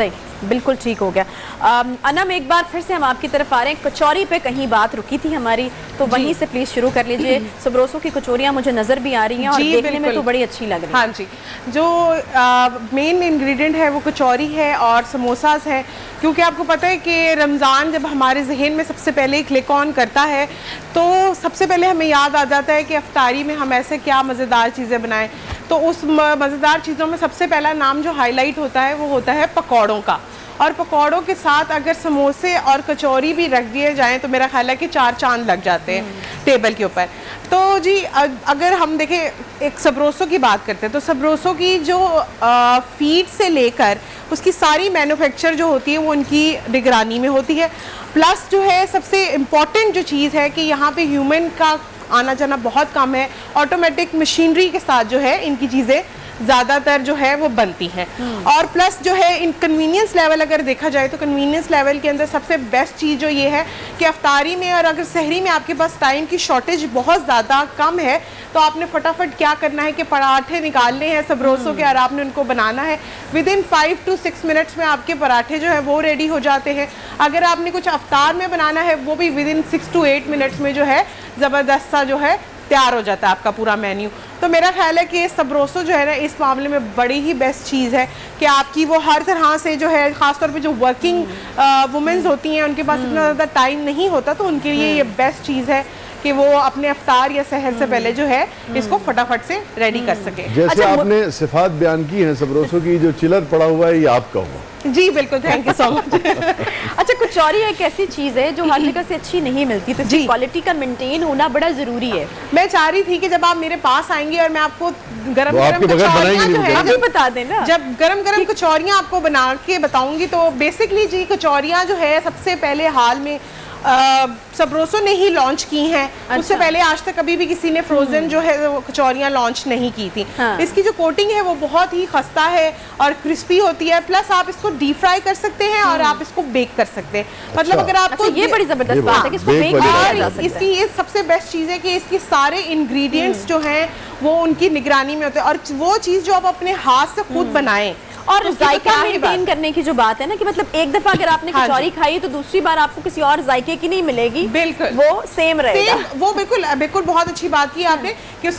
صحیح, بالکل ٹھیک ہو گیا. انم ایک بار پھر سے ہم آپ کی طرف آ رہے ہیں. کچوری پہ کہیں بات رکی تھی ہماری, تو وہیں سے پلیز شروع کر لیجئے. سبروسو کی کچوریاں مجھے نظر بھی آ رہی ہیں اور دیکھنے میں تو بڑی اچھی لگ رہی ہیں. ہاں جی, جو مین انگریڈینٹ ہے وہ کچوری ہے اور سموساز ہے, کیونکہ آپ کو پتہ ہے کہ رمضان جب ہمارے ذہن میں سب سے پہلے کلک آن کرتا ہے تو سب سے پہلے ہمیں یاد آ جاتا ہے کہ افطاری میں ہم ایسے کیا مزیدار چیزیں بنائیں. تو اس مزیدار چیزوں میں سب سے پہلا نام جو ہائی لائٹ ہوتا ہے وہ ہوتا ہے پکوڑوں کا, اور پکوڑوں کے ساتھ اگر سموسے اور کچوری بھی رکھ دیے جائیں تو میرا خیال ہے کہ 4 چاند لگ جاتے ہیں ٹیبل کے اوپر. تو جی اگر ہم دیکھیں ایک سبروسو کی بات کرتے ہیں تو سبروسو کی جو فیڈ سے لے کر اس کی ساری مینوفیکچر جو ہوتی ہے وہ ان کی نگرانی میں ہوتی ہے. پلس جو ہے سب سے امپورٹنٹ جو چیز ہے کہ یہاں پہ ہیومن کا آنا جانا بہت کم ہے, آٹومیٹک مشینری کے ساتھ جو ہے ان کی چیزیں زیادہ تر جو ہے وہ بنتی ہیں. اور پلس جو ہے ان کنوینئنس لیول اگر دیکھا جائے تو کنوینئنس لیول کے اندر سب سے بیسٹ چیز جو یہ ہے کہ افطاری میں اور اگر سحری میں آپ کے پاس ٹائم کی شارٹیج بہت زیادہ کم ہے تو آپ نے فٹافٹ کیا کرنا ہے کہ پراٹھے نکالنے ہیں سبروسو کے اور آپ نے ان کو بنانا ہے. ودن 5 to 6 منٹس میں آپ کے پراٹھے جو ہیں وہ ریڈی ہو جاتے ہیں. اگر آپ نے کچھ افطار میں بنانا ہے وہ بھی ودن 6 to 8 منٹس میں جو ہے زبردست سا جو ہے تیار ہو جاتا ہے آپ کا پورا مینیو. تو میرا خیال ہے کہ سبروسو جو ہے نا اس معاملے میں بڑی ہی بیسٹ چیز ہے کہ آپ کی وہ ہر طرح سے جو ہے, خاص طور پہ جو ورکنگ وومنز ہوتی ہیں ان کے پاس اتنا زیادہ ٹائم نہیں ہوتا, تو ان کے لیے یہ بیسٹ چیز ہے کہ وہ اپنے افطار یا سحر سے پہلے جو ہے اس کو فٹافٹ سے ریڈی کر سکے. جیسے آپ نے صفات بیان کی ہیں سبروسو کی, جو چلر پڑا ہوا ہے یہ آپ کا ہوا. جی بالکل, تھینک یو سو مچ. اچھا, کچوری ایک ایسی چیز ہے جو ہر جگہ سے اچھی نہیں ملتی, تو اس کی کوالٹی کا مینٹین ہونا بڑا ضروری ہے. میں چاہ رہی تھی کہ جب آپ میرے پاس آئیں گے اور میں آپ کو گرم گرم کچوریاں جو ہے ابھی بتا دیں نا, جب گرم گرم کچوریاں آپ کو بنا کے بتاؤں گی تو بیسکلی جی کچوریاں جو ہے سب سے پہلے حال میں سبروسو نے ہی لانچ کی ہیں. اس سے پہلے آج تک کبھی بھی کسی نے فروزن جو ہے کچوریاں لانچ نہیں کی تھی. اس کی جو کوٹنگ ہے وہ بہت ہی خستہ ہے اور کرسپی ہوتی ہے, پلس آپ اس کو ڈیپ فرائی کر سکتے ہیں اور آپ اس کو بیک کر سکتے ہیں. مطلب اگر آپ کو یہ بڑی زبردست بات ہے کہ اس کو بیک کیا جا سکتا ہے. اس کی یہ سب سے بیسٹ چیز ہے کہ اس کی سارے انگریڈینٹس جو ہیں وہ ان کی نگرانی میں ہوتے ہیں, اور وہ چیز جو آپ اپنے ہاتھ سے خود بنائیں. اور ذائقہ مینٹین کرنے کی جو بات ہے نا کہ مطلب ایک دفعہ اگر آپ نے کچوری کھائی تو دوسری بار آپ کو کسی اور ذائقے کی نہیں ملے گی, بالکل وہ سیم رہے گا. وہ بالکل بالکل بہت اچھی بات کی آپ نے کہ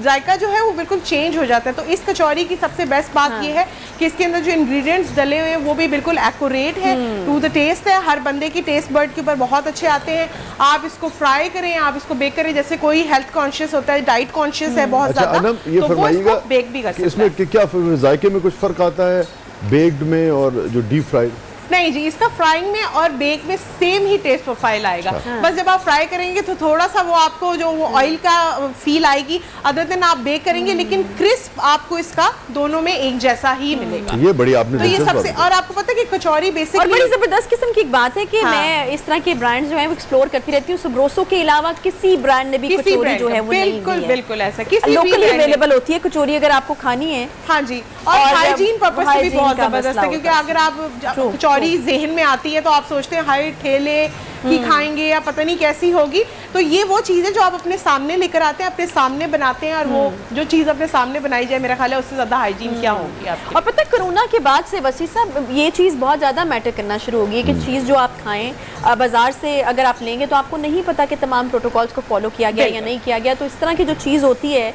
ذائقہ جو ہے وہ بالکل چینج ہو جاتا ہے. تو اس کچوری کی سب سے بیسٹ بات یہ ہے کہ اس کے اندر جو انگریڈینٹس ڈلے ہوئے ہیں وہ بھی بالکل ایکوریٹ ہے, ٹو دا ٹیسٹ ہے. ہر بندے کی ٹیسٹ برڈ کے اوپر بہت اچھے آتے ہیں. آپ اس کو فرائی کریں, آپ اس کو بیک کریں, جیسے کوئی ہیلتھ کانشیس ہوتا ہے, ڈائٹ کانشیس ہے بہت زیادہ, تو وہ اس کو بیک بھی کر سکتا ہے. اس میں کیا ذائقے میں کچھ فرق آتا ہے بیکڈ میں اور جو ڈیپ فرائیڈ؟ نہیں جی, اس کا فرائنگ میں اور بیک میں سیم ہی ٹیسٹ پروفائل آئے گا. بس جب آپ فرائی کریں گے تو تھوڑا سا وہ آپ کو جو وہ آئل کا فیل آئے گی, ادر دین آپ بیک کریں گے لیکن کرسپ آپ کو اس کا دونوں میں ایک جیسا ہی ملے گا. یہ بڑی آپ نے تو یہ سب سے, اور آپ کو پتہ ہے کہ کچوری بیسکلی اور بڑی زبردست قسم کی ایک بات ہے کہ میں اس طرح کے برانڈز جو ہیں وہ ایکسپلور کرتی رہتی ہوں. سبروسو کے علاوہ کسی برانڈ نے بھی کچوری جو ہے وہ نہیں دی ہے. بالکل بالکل ایسا کسی لوکلی اویلیبل ہوتی ہے کچوری اگر آپ کو کھانی ہے. ہاں جی, اور ہائیجین پرپس سے بھی بہت زبردست ہے, کیونکہ اگر آپ کچوری ذہن میں آتی ہے تو آپ سوچتے ہیں ہائی ٹھیلے کی کھائیں گے یا پتہ نہیں کیسی ہوگی. تو یہ وہ چیز ہے جو آپ اپنے سامنے لے کر آتے ہیں, اپنے سامنے بناتے ہیں, اور وہ جو چیز اپنے سامنے بنائی جائے میرا خیال ہے اس سے زیادہ ہائیجین کیا ہوگی آپ کی. اور پتہ کرونا کے بعد سے وسیع صاحب یہ چیز بہت زیادہ میٹر کرنا شروع ہوگی کہ چیز جو آپ کھائیں بازار سے اگر آپ لیں گے تو آپ کو نہیں پتا کہ تمام پروٹوکولز کو فالو کیا گیا یا نہیں کیا گیا. تو اس طرح کی جو چیز ہوتی ہے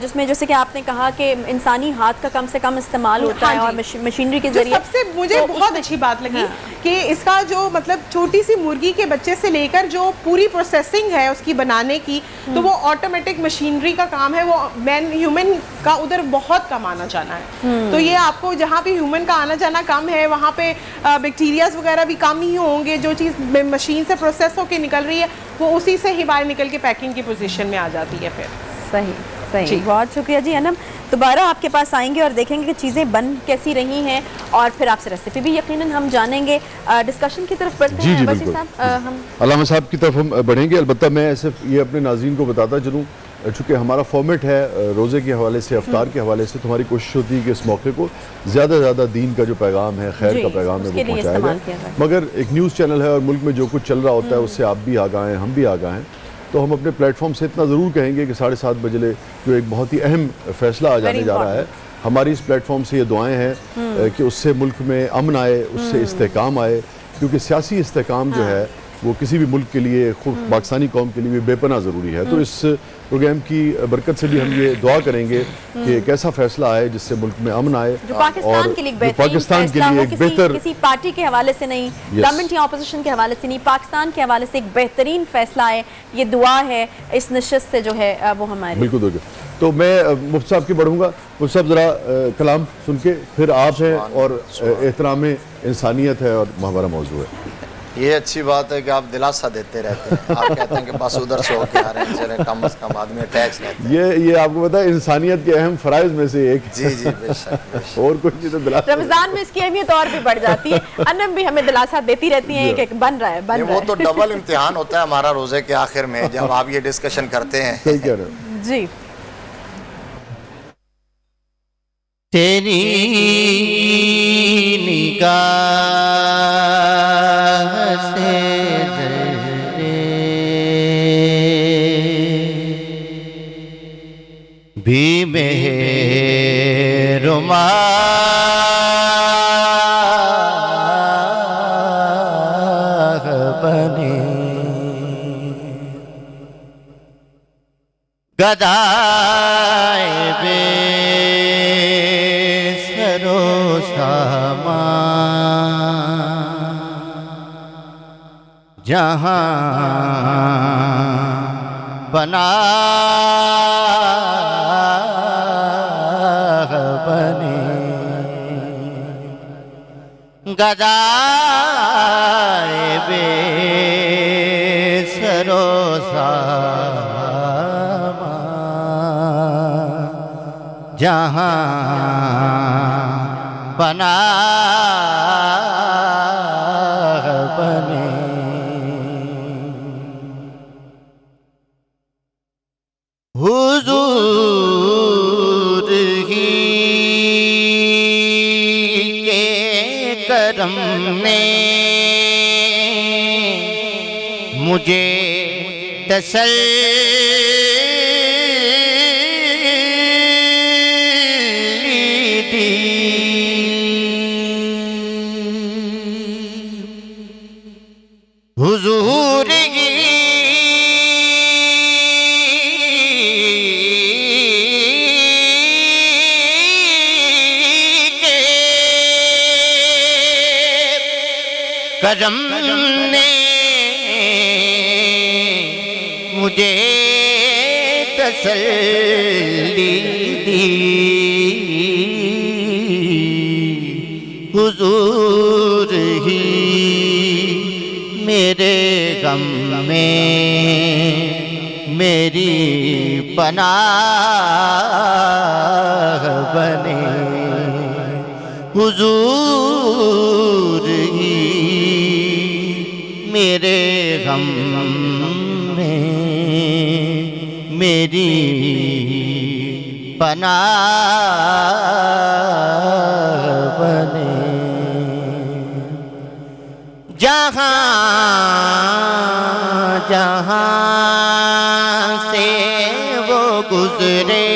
جس میں جیسے کہ آپ نے کہا کہ انسانی ہاتھ کا کم سے کم استعمال ہوتا ہے اور مشینری کے ذریعے, سب سے مجھے بہت اچھی بات لگی کہ اس کا جو مطلب چھوٹی سی مرغی کے بچے سے لے کر جو پوری پروسیسنگ ہے اس کی بنانے کی, تو وہ آٹومیٹک مشینری کا کام ہے. وہ ہیومن کا ادھر بہت کم آنا جانا ہے. تو یہ آپ کو جہاں پہ ہیومن کا آنا جانا کم ہے وہاں پہ بیکٹیریاز وغیرہ بھی کم ہی ہوں گے. جو چیز مشین سے پروسیس ہو کے نکل رہی ہے وہ اسی سے ہی باہر نکل کے پیکنگ کی پوزیشن میں آ جاتی ہے. پھر صحیح, بہت شکریہ جی. انم دوبارہ آپ کے پاس آئیں گے اور دیکھیں گے کہ چیزیں بن کیسی رہی ہیں, اور پھر آپ سے ریسیپی بھی یقیناً ہم جانیں گے. ڈسکشن کی طرف بڑھتے ہیں. وسیع صاحب, ہم علامہ صاحب کی طرف ہم بڑھیں گے. البتہ میں صرف یہ اپنے ناظرین کو بتاتا چلوں, چونکہ ہمارا فارمیٹ ہے روزے کے حوالے سے, افطار کے حوالے سے, تو ہماری کوشش ہوتی ہے کہ اس موقع کو زیادہ سے زیادہ دین کا جو پیغام ہے, خیر کا پیغام ہے, وہ پہنچایا جائے. مگر ایک نیوز چینل ہے اور ملک میں جو کچھ چل رہا ہوتا ہے اس سے آپ بھی آگاہ ہیں, ہم بھی آگاہ ہیں. تو ہم اپنے پلیٹ فارم سے اتنا ضرور کہیں گے کہ 7:30 بجے جو ایک بہت ہی اہم فیصلہ آ جانے جا رہا ہے، ہماری اس پلیٹ فارم سے یہ دعائیں ہیں کہ اس سے ملک میں امن آئے، اس سے استحکام آئے، کیونکہ سیاسی استحکام جو ہے وہ کسی بھی ملک کے لیے، خود پاکستانی قوم کے لیے بھی بے پناہ ضروری ہے۔ تو اس پروگرام کی برکت سے بھی ہم یہ دعا کریں گے کہ ایک ایسا فیصلہ آئے جس سے ملک میں امن آئے، جو پاکستان کے لیے ایک بہترین فیصلہ ہو، کسی پارٹی کے حوالے سے نہیں، گورنمنٹ یا اپوزیشن کے حوالے سے نہیں، پاکستان کے حوالے سے ایک بہترین فیصلہ آئے، یہ دعا ہے اس نشست سے جو ہے وہ ہماری۔ بالکل بالکل۔ تو میں مفتی صاحب کی بڑھوں گا، مفتی صاحب ذرا کلام سن کے پھر آپ ہیں، اور احترام انسانیت ہے اور ہمارا موضوع ہے۔ یہ اچھی بات ہے کہ آپ دلاسا دیتے رہتے ہیں، آپ کہتے ہیں کہ بس ادھر سے ہو کے آ رہے ہیں، چلیں کم از کم آدمی اٹیچ رہتے ہیں۔ یہ آپ کو پتا ہے انسانیت کے اہم فرائض میں سے ایک، جی جی بے شک بے شک۔ اور کچھ نہیں تو دلاسا۔ رمضان میں اس کی اہمیت اور بھی بڑھ جاتی ہے، انم بھی ہمیں دلاسا دیتی رہتی ہیں کہ بن رہا ہے۔ وہ تو ڈبل امتحان ہوتا ہے ہمارا روزے کے آخر میں جب آپ یہ ڈسکشن کرتے ہیں۔ صحیح کہہ رہے ہیں جی۔ تیری نگاہ سے بھی مہربان بنے، گدائے بے سرو سامان جہاں بنا بنے، گدائے بے سرو سامان جہاں بنا بنے، حضور ہی کے کرم نے مجھے تسلی دی، حضور ہی کرم نے مجھے تسلی دی، حضور ہی میرے غم میں میری پناہ بنے، حضور ہی میرے غم میں میری پناہ بنے، جہاں جہاں سے وہ گزرے،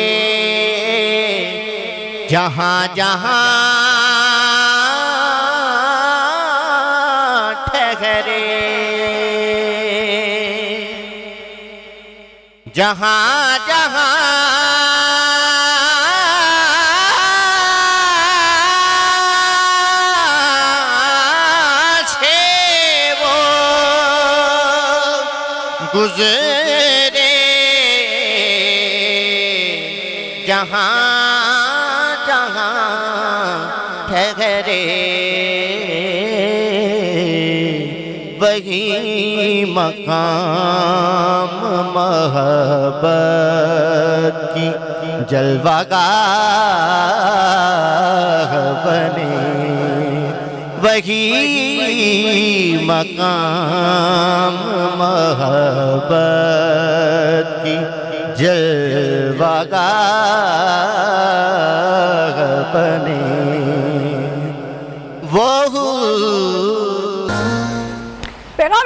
جہاں جہاں ٹھہرے، جہاں جہاں سے وہ گزرے، جہاں جہاں ٹھہرے، وہی مقام محبت کی جلوہ گاہ بنے، وہی مقام محبت کی جلوہ گاہ بنے، وہ پیغام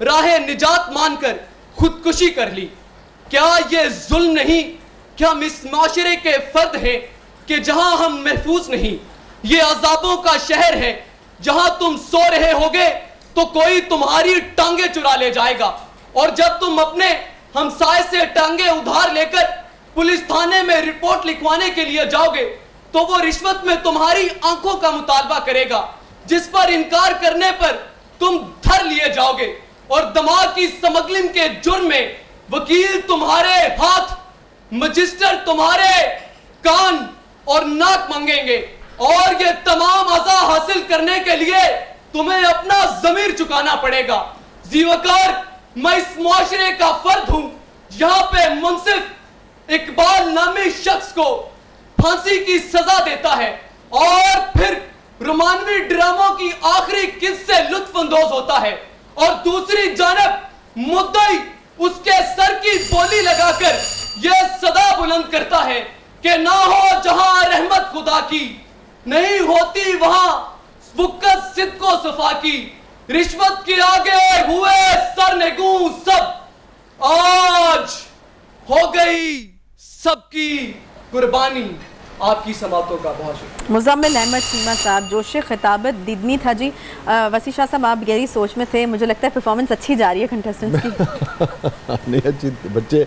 راہ نجات مان کر خودکشی کر لی. کیا یہ ظلم نہیں کہ ہم اس معاشرے کے فرد ہیں کہ جہاں ہم محفوظ نہیں؟ یہ عذابوں کا شہر ہے جہاں تم سو رہے ہوگے تو کوئی تمہاری ٹانگیں چرا لے جائے گا, اور جب تم اپنے ہمسائے سے ٹانگیں ادھار لے کر پولیس تھانے میں رپورٹ لکھوانے کے لیے جاؤ گے تو وہ رشوت میں تمہاری آنکھوں کا مطالبہ کرے گا, جس پر انکار کرنے پر تم دھر لیے جاؤ گے, اور دماغ کی سمگلنگ کے جرم میں وکیل تمہارے ہاتھ, مجسٹر تمہارے کان اور ناک مانگیں گے, اور یہ تمام عزا حاصل کرنے کے لیے تمہیں اپنا ضمیر چکانا پڑے گا. ذی وقار میں اس معاشرے کا فرد ہوں یہاں پہ منصف اقبال نامی شخص کو پھانسی کی سزا دیتا ہے اور پھر رومانوی ڈراموں کی آخری قسط سے لطف اندوز ہوتا ہے, اور دوسری جانب مدعی اس کے سر کی بولی لگا کر یہ صدا بلند کرتا ہے کہ نہ ہو جہاں رحمت خدا کی, نہیں ہوتی وہاں وقت صدق و صفا کی, رشوت کے آگے ہوئے سرنگوں سب, آج ہو گئی سب کی قربانی. آپ کی سماعتوں کا بہت شکریہ. مزمل احمد چیمہ صاحب, جوش خطابت دیدنی تھا جی. وسیع شاہ صاحب آپ گہری سوچ میں تھے, مجھے لگتا ہے پرفارمنس اچھی جا رہی ہے کنٹیسٹنٹس کی. نہیں اچھی, بچے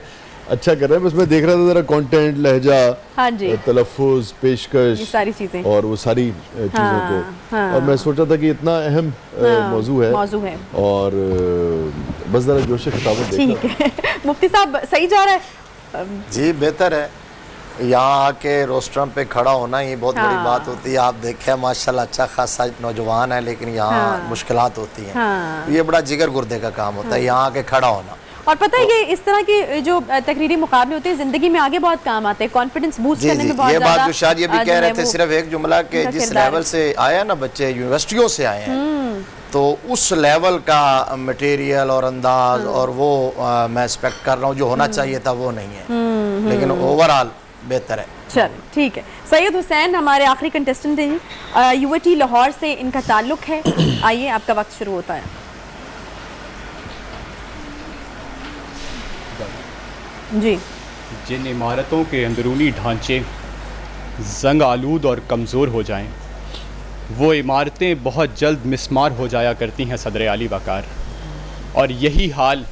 اچھا کر رہے ہیں, بس میں دیکھ رہا تھا ذرا کانٹینٹ, لہجہ, ہاں جی, تلفظ, پیشکش, یہ ساری چیزیں, اور وہ ساری چیزوں کو, اور میں سوچا تھا کہ اتنا اہم موضوع ہے اور بس ذرا جوش خطابت دیکھا. ٹھیک ہے مفتی صاحب, صحیح جا رہا ہے جی, بہتر ہے. یہاں آ کے روسٹرم پہ کھڑا ہونا یہ بہت بڑی بات ہوتی ہے. آپ دیکھیں ماشاءاللہ اچھا خاصا نوجوان ہے, لیکن یہاں مشکلات ہوتی ہیں. یہ بڑا جگر گردے کا کام ہوتا ہے یہاں آ کے کھڑا ہونا. اور پتہ ہے یہ اس طرح کے جو تقریری مقابلے ہوتے ہیں زندگی میں آگے بہت کام آتے ہیں, کانفیڈنس بوسٹ کرنے میں بہت یہ زیادہ. بات جو شاید یہ بھی کہہ رہے تھے صرف ایک جملہ کہ جس لیول سے آیا نا بچے, یونیورسٹیوں سے آئے ہیں, تو اس لیول کا مٹیریل اور انداز اور وہ میں ایکسپیکٹ کر رہا ہوں جو ہونا چاہیے تھا وہ نہیں ہے, لیکن اوورآل بہتر ہے. چل ٹھیک ہے. سید حسین ہمارے آخری کنٹیسٹنٹ ہیں, یو اے ٹی لاہور سے ان کا تعلق ہے. آئیے آپ کا وقت شروع ہوتا ہے. جی. جن عمارتوں کے اندرونی ڈھانچے زنگ آلود اور کمزور ہو جائیں وہ عمارتیں بہت جلد مسمار ہو جایا کرتی ہیں صدر عالی وقار, اور یہی حال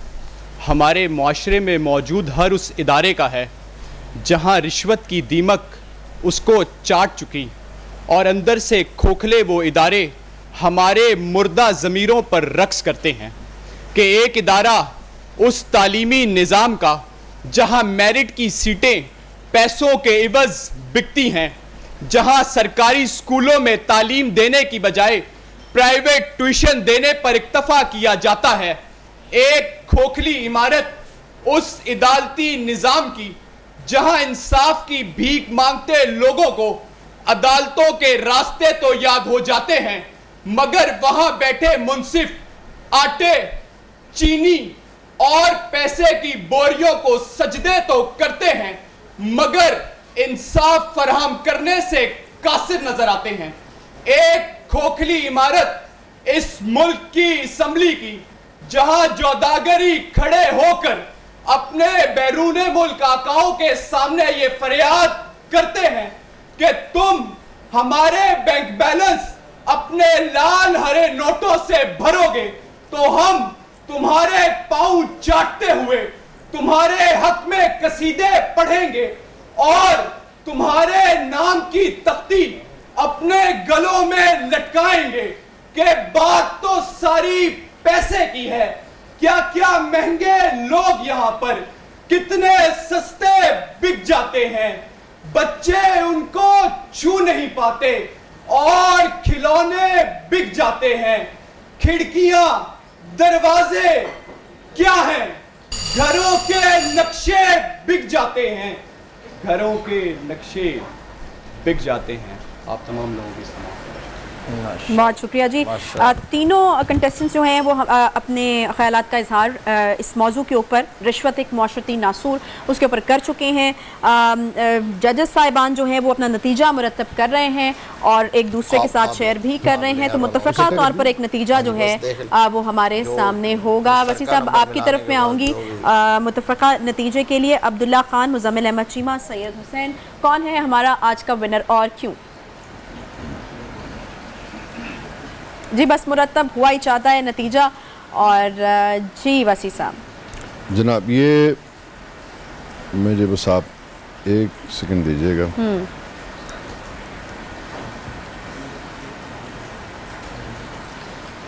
ہمارے معاشرے میں موجود ہر اس ادارے کا ہے جہاں رشوت کی دیمک اس کو چاٹ چکی, اور اندر سے کھوکھلے وہ ادارے ہمارے مردہ ضمیروں پر رقص کرتے ہیں کہ ایک ادارہ اس تعلیمی نظام کا جہاں میرٹ کی سیٹیں پیسوں کے عوض بکتی ہیں, جہاں سرکاری اسکولوں میں تعلیم دینے کی بجائے پرائیویٹ ٹیوشن دینے پر اکتفا کیا جاتا ہے. ایک کھوکھلی عمارت اس عدالتی نظام کی جہاں انصاف کی بھیک مانگتے لوگوں کو عدالتوں کے راستے تو یاد ہو جاتے ہیں, مگر وہاں بیٹھے منصف آٹے, چینی اور پیسے کی بوریوں کو سجدے تو کرتے ہیں مگر انصاف فراہم کرنے سے قاصر نظر آتے ہیں. ایک کھوکھلی عمارت اس ملک کی اسمبلی کی جہاں جوداگری کھڑے ہو کر اپنے بیرون ملک آقاؤں کے سامنے یہ فریاد کرتے ہیں کہ تم ہمارے بینک بیلنس اپنے لال ہرے نوٹوں سے بھرو گے تو ہم تمہارے پاؤں چاٹتے ہوئے تمہارے حق میں قصیدے پڑھیں گے اور تمہارے نام کی تختی اپنے گلوں میں لٹکائیں گے کہ بات تو ساری پیسے کی ہے. کیا کیا مہنگے لوگ یہاں پر کتنے سستے بک جاتے ہیں, بچے ان کو چھو نہیں پاتے اور کھلونے بک جاتے ہیں. کھڑکیاں دروازے کیا ہیں, گھروں کے نقشے بک جاتے ہیں, گھروں کے نقشے بک جاتے ہیں. آپ تمام لوگوں کی سماعت. بہت شکریہ جی. تینوں کنٹیسٹنٹس جو ہیں وہ اپنے خیالات کا اظہار اس موضوع کے اوپر رشوت ایک معاشرتی ناسور اس کے اوپر کر چکے ہیں. ججز صاحبان جو ہیں وہ اپنا نتیجہ مرتب کر رہے ہیں اور ایک دوسرے کے ساتھ شیئر بھی کر رہے ہیں, تو متفقہ طور پر ایک نتیجہ جو ہے وہ ہمارے سامنے ہوگا. وسیع صاحب آپ کی طرف میں آؤں گی متفقہ نتیجے کے لیے. عبداللہ خان, مزمل احمد چیمہ, سید حسین, کون ہے ہمارا آج کا ونر اور کیوں؟ جی بس مرتب ہوا ہی چاہتا ہے نتیجہ. اور جی وسیع صاحب جناب یہ مجھے بس آپ ایک سیکنڈ دیجیے گا.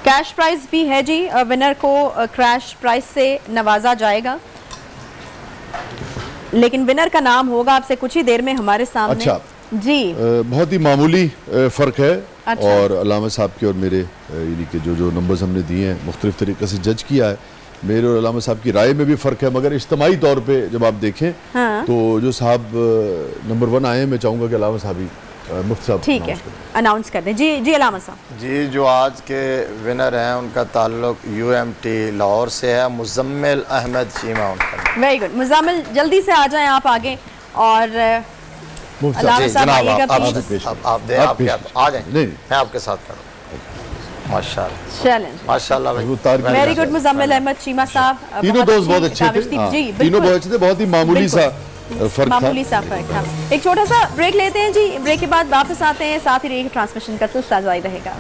کیش پرائز بھی ہے جی, ونر کو کیش پرائز سے نوازا جائے گا, لیکن ونر کا نام ہوگا آپ سے کچھ ہی دیر میں ہمارے سامنے. اچھا جی بہت ہی معمولی فرق ہے. اور علامہ صاحب کے اور میرے یعنی کہ جو نمبرز ہم نے دیے ہیں مختلف طریقے سے جج کیا ہے. میرے اور علامہ صاحب کی رائے میں بھی فرق ہے, مگر اجتماعی طور پہ جب آپ دیکھیں تو جو صاحب نمبر 1 آئے ہیں, میں چاہوں گا کہ علامہ صاحب ہی مفتی صاحب ٹھیک ہے اناؤنس کر دیں. جی علامہ صاحب. جی جو آج کے ونر ہیں ان کا تعلق UMT لاہور سے ہے, مزمل احمد چیمہ ان کا. Very good. مزمل جلدی سے آ جائیں آپ آگے, اور علامہ صاحب آئیے گا پلیز. آپ دیں, آپ آ جائیں, میں آپ کے ساتھ کروں. ماشاء اللہ چیلنج ماشاء اللہ. Very good. مزمل احمد چیمہ صاحب, تینوں دوست بہت اچھے تھے, تینوں بہت اچھے تھے, بہت ہی معمولی سا معمولی سا فرق تھا. ایک چھوٹا سا بریک لیتے ہیں جی, بریک کے بعد واپس آتے ہیں, ساتھ ہی رہیے ٹرانسمیشن کا سلسلہ جاری رہے گا.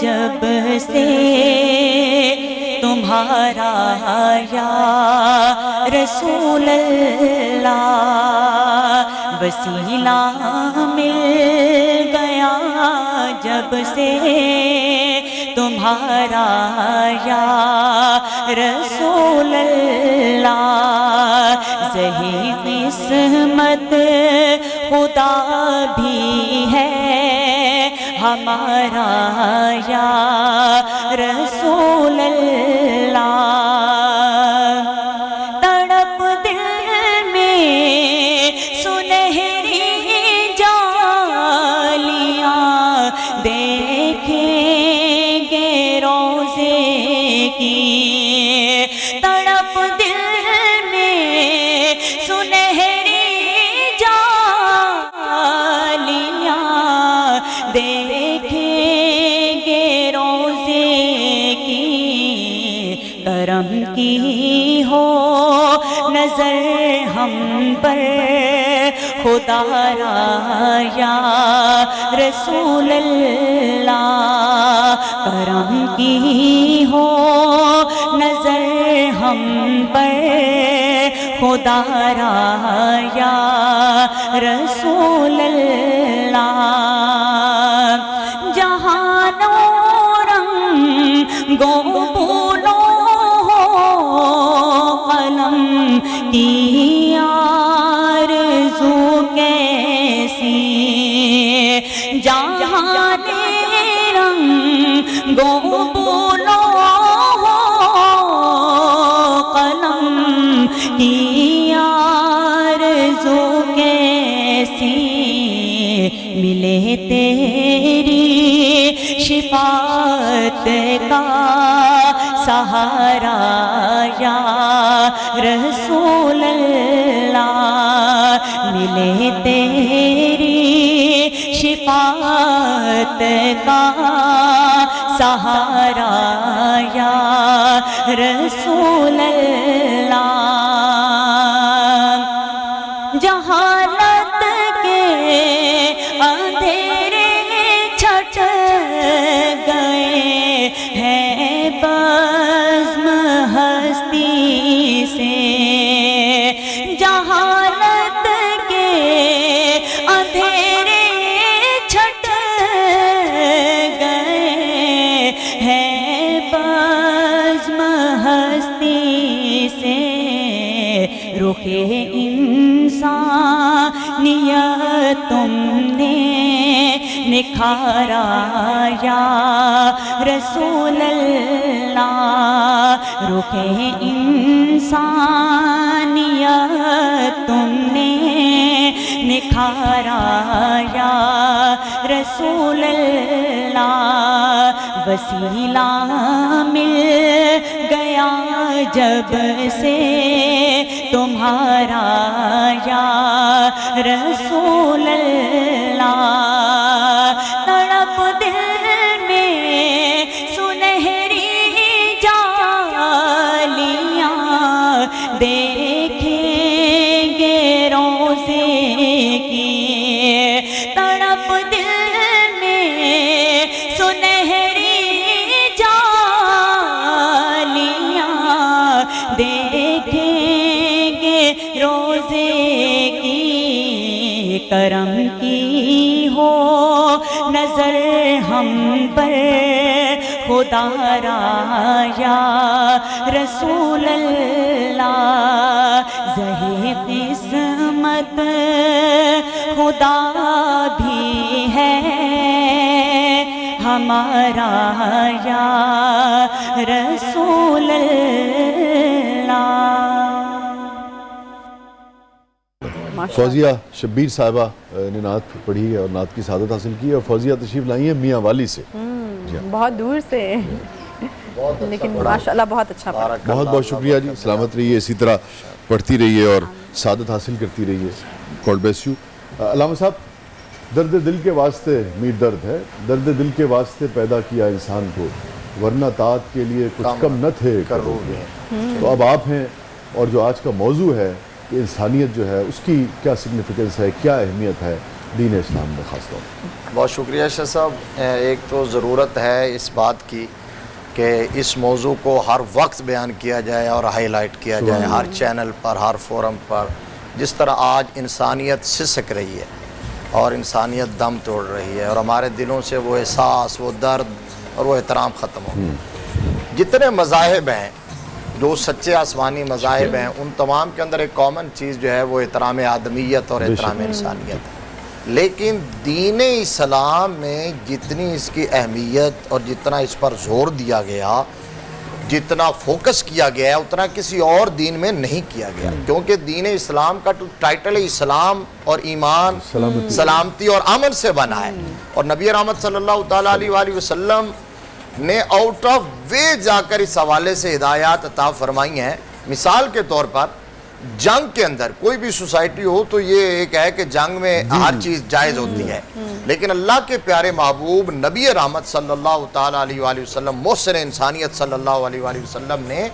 جب سے تمہارا یا رسول اللہ وسیلہ مل گیا, جب سے تمہارا یا رسول اللہ صحیح قسمت خدا بھی ہے ہمارا یا رسول اللہ. تڑپ دل میں سنہری جالیاں دیکھیں گے روزے کی, تڑپ دل میں سنہری دیکھیں گے روزے کی, کرم کی ہو نظر ہم پر خدا را یا رسول اللہ, کرم کی ہو نظر ہم پر خدا را یا رسول اللہ. گو بولو قلم کی آرزو کیسی, جہان رنگ گو بولو قلم کی آرزو کیسی, ملے تیری شفاعت کا سہارا یا رسول اللہ, ملے تیری شفاعت کا سہارا یا رسول اللہ. جہالت کے اندھیرے چھٹ گئے ہیں بزم ہستی سے, جہالت کے اندھیرے چھٹ گئے ہیں بزم ہستی سے, رخ انسانیت تم نے نکھارا یا رسول اللہ رخ انسانیت تم نے نکھارا یا رسول اللہ وسیلہ مل گیا جب سے تمہارا یا رسول اللہ تڑپ دل میں سنہری جالیاں دیکھیں گے روزے کی تڑپ دل میں سنہری جالیاں دیکھیں گے روزے کی کرم کی ہو نظر ہم پر خدا را یا رسول اللہ زہی قسمت خدا بھی ہے ہمارا یا رسول اللہ. فوزیہ شبیر صاحبہ نے نعت پڑھی ہے اور نعت کی سعادت حاصل کی ہے اور فوزیہ تشریف لائی ہیں میاں والی سے بہت دور سے لیکن ماشاءاللہ بہت اچھا پڑھا. بہت بہت شکریہ جی سلامت رہیے اسی طرح پڑھتی رہیے اور سعادت حاصل کرتی رہیے. God bless you. علامہ صاحب درد دل کے واسطے میر درد ہے درد دل کے واسطے پیدا کیا انسان کو ورنہ طاعت کے لیے کچھ کم نہ تھے کرو گے. تو اب آپ ہیں اور جو آج کا موضوع ہے کہ انسانیت جو ہے اس کی کیا سگنیفیکنس ہے کیا اہمیت ہے دین اسلام میں خاص طور پر. بہت شکریہ شاہ صاحب. ایک تو ضرورت ہے اس بات کی کہ اس موضوع کو ہر وقت بیان کیا جائے اور ہائی لائٹ کیا جائے ہر چینل پر ہر فورم پر. جس طرح آج انسانیت سسک رہی ہے اور انسانیت دم توڑ رہی ہے اور ہمارے دلوں سے وہ احساس وہ درد اور وہ احترام ختم ہو گیا. جتنے مذاہب ہیں جو سچے آسمانی مذاہب ہیں ان تمام کے اندر ایک کامن چیز جو ہے وہ احترام آدمیت اور احترام انسانیت ہے. لیکن دین اسلام میں جتنی اس کی اہمیت اور جتنا اس پر زور دیا گیا جتنا فوکس کیا گیا ہے اتنا کسی اور دین میں نہیں کیا گیا کیونکہ دین اسلام کا ٹائٹل اسلام اور ایمان سلامتی اور امن سے بنا ہے. اور نبی رحمت صلی اللہ تعالیٰ علیہ وسلم نے آؤٹ آف وے جا کر اس حوالے سے ہدایات عطا فرمائی ہیں. مثال کے طور پر جنگ کے اندر کوئی بھی سوسائٹی ہو تو یہ ایک ہے کہ جنگ میں ہر چیز جائز ہوتی ہے لیکن اللہ کے پیارے محبوب نبی رحمت صلی اللہ تعالیٰ علیہ وسلم محسن انسانیت صلی اللہ علیہ وسلم نے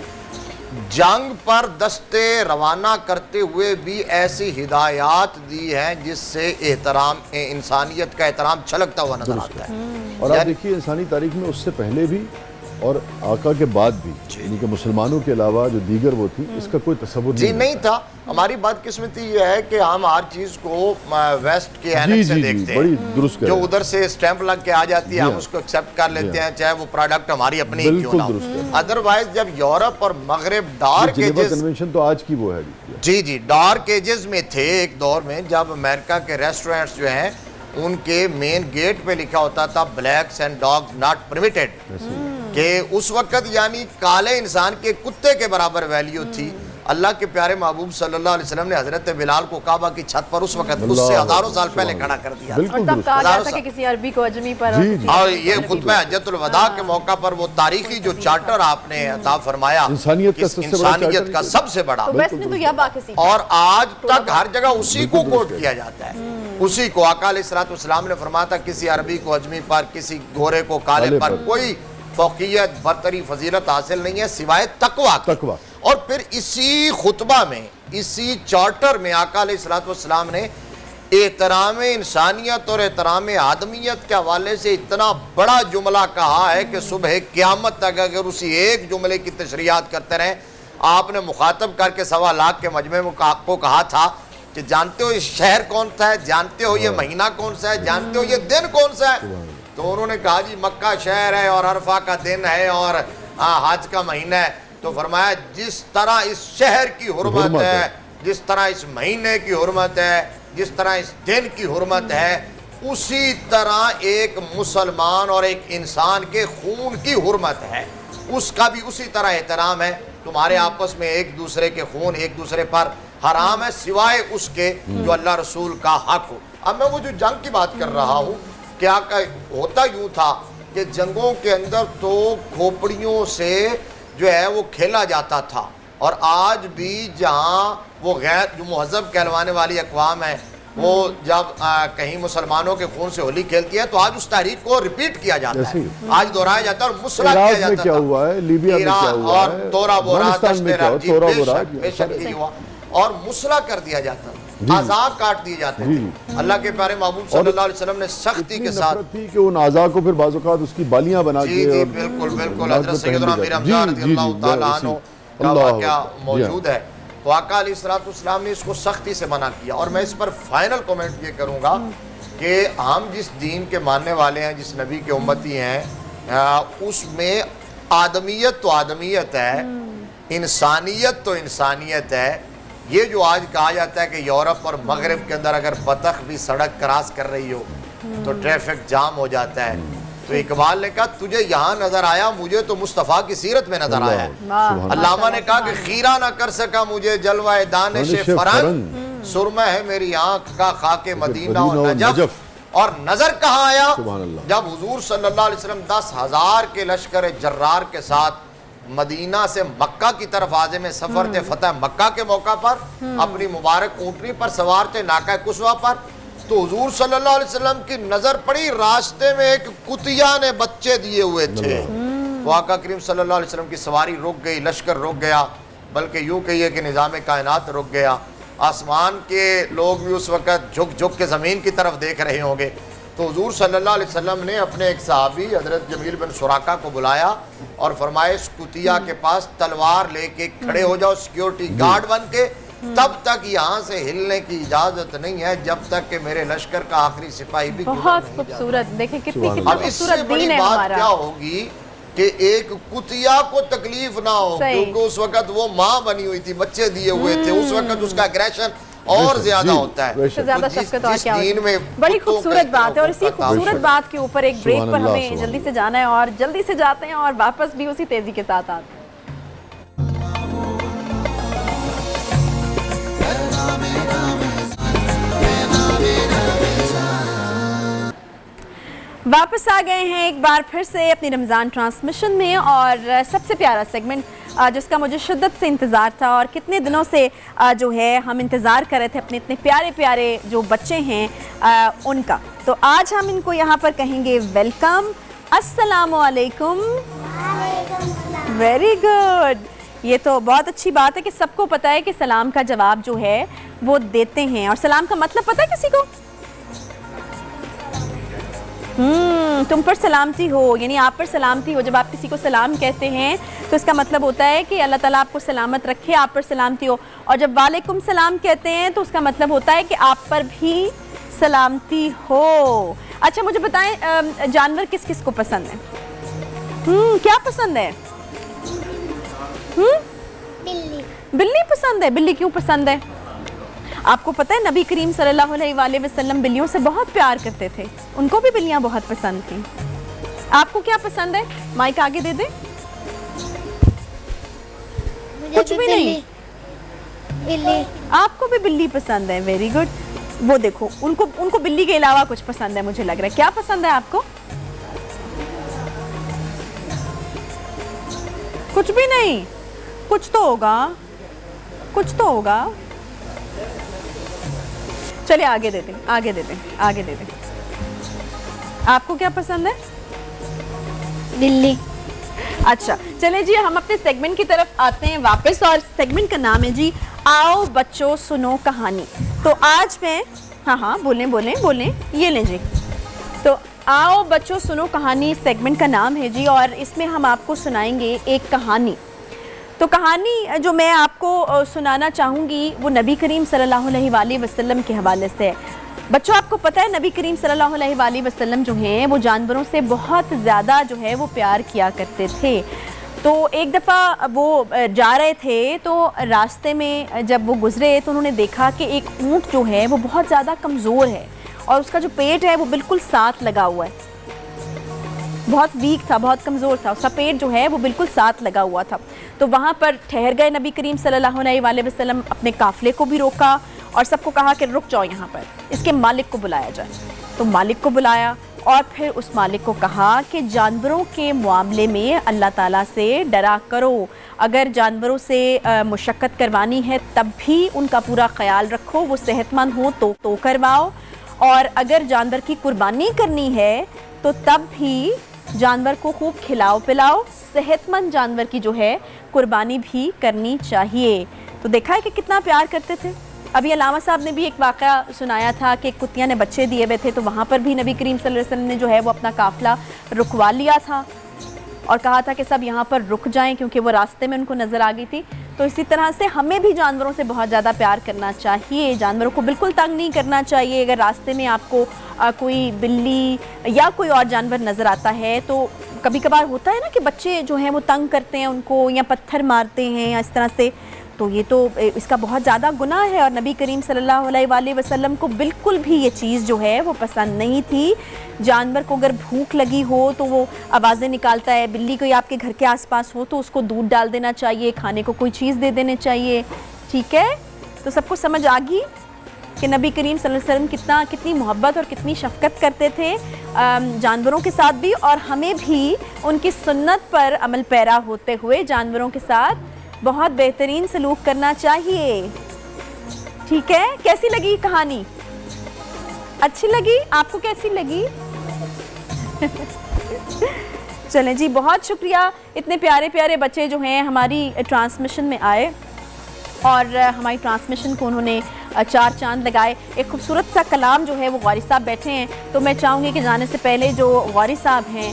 جنگ پر دستے روانہ کرتے ہوئے بھی ایسی ہدایات دی ہیں جس سے احترام انسانیت کا احترام چھلکتا ہوا نظر آتا ہے. اور آپ دیکھیے انسانی تاریخ میں اس سے پہلے بھی اور آقا کے بعد بھی یعنی کہ مسلمانوں کے علاوہ جو دیگر وہ تھی اس کا کوئی تصور نہیں تھا. ہماری بات قسمتی یہ ہے کہ ہم ہر چیز کو ویسٹ کے اینک سے دیکھتے ہیں جو ادھر سے اسٹیمپ لگ کے آ جاتی ہے ہم اس کو ایکسیپٹ کر لیتے ہیں چاہے وہ پروڈکٹ ہماری اپنی کیوں نہ ہو. ادروائز جب یورپ اور مغرب ڈارک ایجز کنونشن تو آج کی وہ ہے جی ڈارک ایجز میں تھے ایک دور میں جب امریکہ کے ریسٹورنٹس جو ہیں ان کے مین گیٹ پہ لکھا ہوتا تھا blacks and dogs not permitted کہ اس وقت یعنی کالے انسان کے کتے کے برابر ویلیو تھی. اللہ کے پیارے محبوب صلی اللہ علیہ وسلم نے حضرت بلال کو کعبہ کی چھت پر اس وقت اس سے ہزاروں سال پہلے کھڑا کر دیا اور تب کہا جاتا کہ کسی عربی کو اجمی پر اور یہ خطبہ حجۃ الوداع کے موقع پر وہ تاریخی جو چارٹر آپ نے عطا فرمایا انسانیت کا سب سے بڑا اور آج تک ہر جگہ اسی کو کوٹ کیا جاتا ہے اسی کو. آقا علیہ السلام نے فرمایا تھا کسی عربی کو اجمی پر کسی گورے کو کالے پر کوئی فوقیت برتری فضیلت حاصل نہیں ہے سوائے تقویٰ. اور پھر اسی خطبہ میں اسی چارٹر میں آقا علیہ السلام نے احترام انسانیت اور احترام آدمیت کے حوالے سے اتنا بڑا جملہ کہا ہے کہ صبح قیامت تک اگر اسی ایک جملے کی تشریحات کرتے رہیں. آپ نے مخاطب کر کے 1.25 لاکھ کے مجمع کو کہا تھا کہ جانتے ہو یہ شہر کون سا ہے جانتے ہو یہ مہینہ کون سا ہے جانتے ہو یہ دن کون سا ہے. تو انہوں نے کہا جی مکہ شہر ہے اور عرفہ کا دن ہے اور حج کا مہینہ ہے. تو فرمایا جس طرح اس شہر کی حرمت ہے جس طرح اس مہینے کی حرمت ہے جس طرح اس دن کی حرمت ہے اسی طرح ایک مسلمان اور ایک انسان کے خون کی حرمت ہے، اس کا بھی اسی طرح احترام ہے۔ تمہارے آپس میں ایک دوسرے کے خون ایک دوسرے پر حرام ہے سوائے اس کے جو اللہ رسول کا حق ہو۔ اب میں وہ جو جنگ کی بات کر رہا ہوں، کیا ہوتا یوں تھا کہ جنگوں کے اندر تو کھوپڑیوں سے جو ہے وہ کھیلا جاتا تھا، اور آج بھی جہاں وہ غیر جو مہذب کہلوانے والی اقوام ہے وہ جب کہیں مسلمانوں کے خون سے ہولی کھیلتی ہے تو آج اس تاریخ کو ریپیٹ کیا جاتا ہے، آج دہرایا جاتا ہے اور مسلح کیا جاتا میں کیا ہوا ہے، لیبیا میں کیا ہوا اور ہے، تورا بورا تورا بورا بے شک یہی ہوا، اور مسلح کر دیا جاتا ہے، آزاد کاٹ دیے جاتے ہیں۔ اللہ کے پیارے محبوب صلی اللہ علیہ وسلم نے سختی کے ساتھ تھی کہ ان اعضاء کو پھر بعض اوقات اس کی بالیاں بنا کے بالکل بالکل حضرت سیدنا امیر حمزہ رضی اللہ تعالیٰ عنہ کا واقعہ موجود ہے۔ تو آقا علیہ السلام نے اس کو سختی سے منع کیا، اور میں اس پر فائنل کومنٹ یہ کروں گا کہ ہم جس دین کے ماننے والے ہیں، جس نبی کے امتی ہیں، اس میں آدمیت تو آدمیت ہے، انسانیت تو انسانیت ہے۔ یہ جو آج کہا جاتا ہے کہ یورپ اور مغرب کے اندر اگر بطخ بھی سڑک کراس کر رہی ہو تو ٹریفک جام ہو جاتا ہے، تو اقبال نے کہا تجھے یہاں نظر آیا، مجھے تو مصطفیٰ کی سیرت میں نظر آیا ہے۔ علامہ نے کہا کہ خیرہ نہ کر سکا مجھے جلوہ دانش فرنگ، سرمہ ہے میری آنکھ کا خاک مدینہ و نجف، اور نظر کہاں آیا جب حضور صلی اللہ علیہ وسلم 10,000 کے لشکر جرار کے ساتھ مدینہ سے مکہ کی طرف عازم سفر تھے، فتح مکہ کے موقع پر اپنی مبارک اونٹنی پر سوار تھے ناکہ کسوہ پر، تو حضور صلی اللہ علیہ وسلم کی نظر پڑی راستے میں ایک کتیا نے بچے دیے ہوئے تھے، تو آقا کریم صلی اللہ علیہ وسلم کی سواری رک گئی، لشکر رک گیا، بلکہ یوں کہیے کہ نظام کائنات رک گیا۔ آسمان کے لوگ بھی اس وقت جھک جھک کے زمین کی طرف دیکھ رہے ہوں گے، تو حضور صلی اللہ علیہ وسلم نے اپنے ایک صحابی حضرت جمیل بن سراقہ کو بلایا اور فرمایا اس کتیا کے پاس تلوار لے کے کھڑے ہو جاؤ سیکیورٹی گارڈ بن کے، تب تک یہاں سے ہلنے کی اجازت نہیں ہے جب تک کہ میرے لشکر کا آخری سپاہی بھی بہت خوبصورت، دیکھیں کتنی اب اس سے بڑی بات کیا ہوگی کہ ایک کتیا کو تکلیف نہ ہو، کیونکہ اس وقت وہ ماں بنی ہوئی تھی، بچے دیے ہوئے تھے، اس وقت اس کا اگریشن اور زیادہ ہوتا ہے، زیادہ شفقت اور کیا ہوتا ہے۔ بڑی خوبصورت بات ہے، اور اسی خوبصورت بات کے اوپر ایک بریک پر ہمیں جلدی سے جانا ہے، اور جلدی سے جاتے ہیں اور واپس بھی اسی تیزی کے ساتھ آتے ہیں۔ واپس آ گئے ہیں ایک بار پھر سے اپنی رمضان ٹرانسمیشن میں، اور سب سے پیارا سیگمنٹ جس کا مجھے شدت سے انتظار تھا، اور کتنے دنوں سے جو ہے ہم انتظار کر رہے تھے اپنے اتنے پیارے پیارے جو بچے ہیں ان کا، تو آج ہم ان کو یہاں پر کہیں گے ویلکم، السلام علیکم۔ ویری گڈ، یہ تو بہت اچھی بات ہے کہ سب کو پتہ ہے کہ سلام کا جواب جو ہے وہ دیتے ہیں، اور سلام کا مطلب پتہ ہے کسی کو؟ تم پر سلامتی ہو، یعنی آپ پر سلامتی ہو۔ جب آپ کسی کو سلام کہتے ہیں تو اس کا مطلب ہوتا ہے کہ اللہ تعالیٰ آپ کو سلامت رکھے، آپ پر سلامتی ہو، اور جب وعلیکم سلام کہتے ہیں تو اس کا مطلب ہوتا ہے کہ آپ پر بھی سلامتی ہو۔ اچھا مجھے بتائیں جانور کس کس کو پسند ہے؟ کیا پسند ہے؟ بلی۔ بلی پسند ہے؟ بلی کیوں پسند ہے؟ آپ کو پتہ ہے نبی کریم صلی اللہ علیہ وآلہ وسلم بلیوں سے بہت پیار کرتے تھے، ان کو بھی بلیاں بہت پسند تھیں۔ آپ کو کیا پسند ہے؟ مائک آگے دے دیں۔ کچھ بھی نہیں، بلی۔ آپ کو بھی بلی پسند ہے، ویری گڈ۔ وہ دیکھو ان کو بلی کے علاوہ کچھ پسند ہے، مجھے لگ رہا ہے۔ کیا پسند ہے آپ کو؟ کچھ بھی نہیں، کچھ تو ہوگا، کچھ تو ہوگا۔ چلے آگے دے دیں، آگے دے دیں، آگے دے دیں۔ آپ کو کیا پسند ہے؟ بلی۔ اچھا چلے جی ہم اپنے سیگمنٹ کی طرف آتے ہیں واپس، اور سیگمنٹ کا نام ہے جی آؤ بچوں سنو کہانی۔ تو آج میں ہاں بولیں بولیں بولیں، یہ لیں جی۔ تو آؤ بچوں سنو کہانی سیگمنٹ کا نام ہے جی، اور اس میں ہم آپ کو سنائیں گے ایک کہانی۔ تو کہانی جو میں آپ کو سنانا چاہوں گی وہ نبی کریم صلی اللہ علیہ وآلہ وسلم کے حوالے سے ہے۔ بچوں آپ کو پتہ ہے نبی کریم صلی اللہ علیہ وآلہ وسلم جو ہیں وہ جانوروں سے بہت زیادہ جو ہے وہ پیار کیا کرتے تھے۔ تو ایک دفعہ وہ جا رہے تھے تو راستے میں جب وہ گزرے تو انہوں نے دیکھا کہ ایک اونٹ جو ہے وہ بہت زیادہ کمزور ہے، اور اس کا جو پیٹ ہے وہ بالکل ساتھ لگا ہوا ہے، بہت ویک تھا، بہت کمزور تھا، اس کا پیٹ جو ہے وہ بالکل ساتھ لگا ہوا تھا۔ تو وہاں پر ٹھہر گئے نبی کریم صلی اللہ علیہ وآلہ وسلم، اپنے قافلے کو بھی روکا اور سب کو کہا کہ رک جاؤ یہاں پر، اس کے مالک کو بلایا جائے۔ تو مالک کو بلایا اور پھر اس مالک کو کہا کہ جانوروں کے معاملے میں اللہ تعالیٰ سے ڈرا کرو، اگر جانوروں سے مشقت کروانی ہے تب بھی ان کا پورا خیال رکھو، وہ صحت مند ہو تو کرواؤ، اور اگر جانور کی قربانی کرنی ہے تو تب بھی جانور کو خوب کھلاؤ پلاؤ، صحت مند جانور کی جو ہے قربانی بھی کرنی چاہیے۔ تو دیکھا ہے کہ کتنا پیار کرتے تھے۔ ابھی علامہ صاحب نے بھی ایک واقعہ سنایا تھا کہ کتیاں نے بچے دیے ہوئے تھے، تو وہاں پر بھی نبی کریم صلی اللہ علیہ وسلم نے جو ہے وہ اپنا قافلہ رکوا لیا تھا اور کہا تھا کہ سب یہاں پر رک جائیں، کیونکہ وہ راستے میں ان کو نظر آ گئی تھی۔ تو اسی طرح سے ہمیں بھی جانوروں سے بہت زیادہ پیار کرنا چاہیے، جانوروں کو بالکل تنگ نہیں کرنا چاہیے۔ اگر راستے میں آپ کو کوئی بلی یا کوئی اور جانور نظر آتا ہے تو کبھی کبھار ہوتا ہے نا کہ بچے جو ہیں وہ تنگ کرتے ہیں ان کو، یا پتھر مارتے ہیں یا اس طرح سے، تو یہ تو اس کا بہت زیادہ گناہ ہے، اور نبی کریم صلی اللہ علیہ وآلہ وسلم کو بالکل بھی یہ چیز جو ہے وہ پسند نہیں تھی۔ جانور کو اگر بھوک لگی ہو تو وہ آوازیں نکالتا ہے، بلی کوئی آپ کے گھر کے آس پاس ہو تو اس کو دودھ ڈال دینا چاہیے، کھانے کو کوئی چیز دے دینے چاہیے، ٹھیک ہے؟ تو سب کو سمجھ آ گئی کہ نبی کریم صلی اللہ علیہ وسلم کتنی محبت اور کتنی شفقت کرتے تھے جانوروں کے ساتھ بھی، اور ہمیں بھی ان کی سنت پر عمل پیرا ہوتے ہوئے جانوروں کے ساتھ بہت بہترین سلوک کرنا چاہیے، ٹھیک ہے؟ کیسی لگی کہانی؟ اچھی لگی؟ آپ کو کیسی لگی؟ چلیں جی، بہت شکریہ، اتنے پیارے پیارے بچے جو ہیں ہماری ٹرانسمیشن میں آئے اور ہماری ٹرانسمیشن کو انہوں نے 4 چاند لگائے۔ ایک خوبصورت سا کلام جو ہے وہ غوری صاحب بیٹھے ہیں، تو میں چاہوں گی کہ جانے سے پہلے جو غوری صاحب ہیں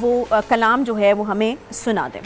وہ کلام جو ہے وہ ہمیں سنا دیں۔